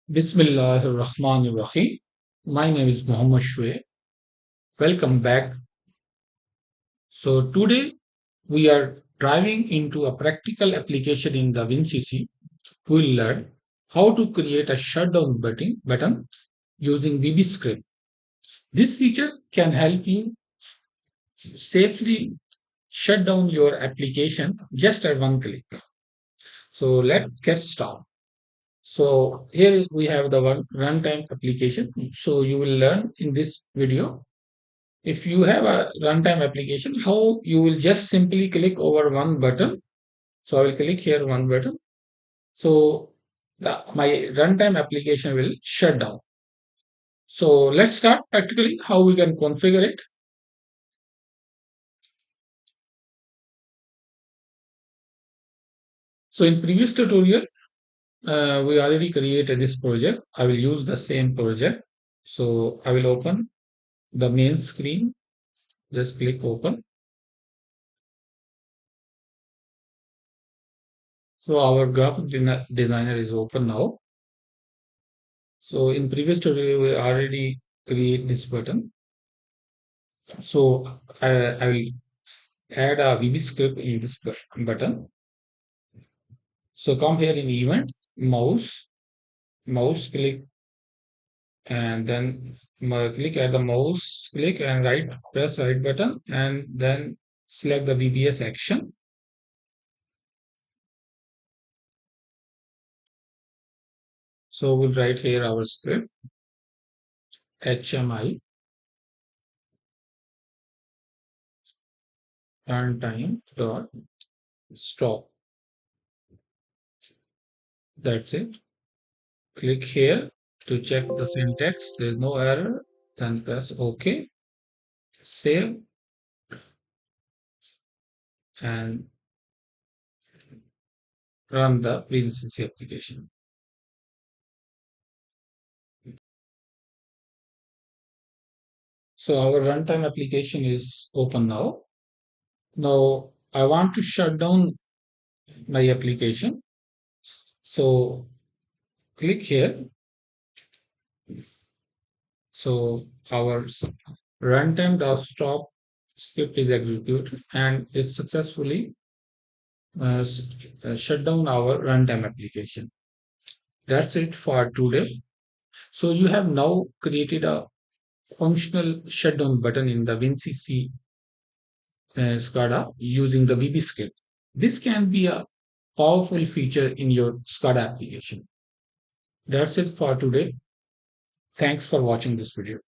Bismillahirrahmanirrahim. My name is Muhammad Shwe. Welcome back. So today we are driving into a practical application in the WinCC. We'll learn how to create a shutdown button using VB This feature can help you safely shut down your application just at one click. So let's get started. So here we have the runtime application. So you will learn in this video if you have a runtime application, how you will just simply click over one button. So I will click here one button. So my runtime application will shut down. So let's start practically how we can configure it. So in previous tutorial, we already created this project. I will use the same project. So I will open the main screen. Just click open. So our graphic designer is open now. So in previous tutorial, we already create this button. So I will add a VB script in this button. So come here in event, mouse click, and then click at the mouse click and press right button, and then select the VBS action. So we'll write here our script HMI runtime dot stop. That's it. Click here to check the syntax. There's no error. Then press OK. Save and run the WinCC application. So our runtime application is open now. Now I want to shut down my application. So click here. So our runtime.stop script is executed and it successfully shut down our runtime application. That's it for today. So you have now created a functional shutdown button in the WinCC SCADA using the VB script. This can be a powerful feature in your SCADA application. That's it for today. Thanks for watching this video.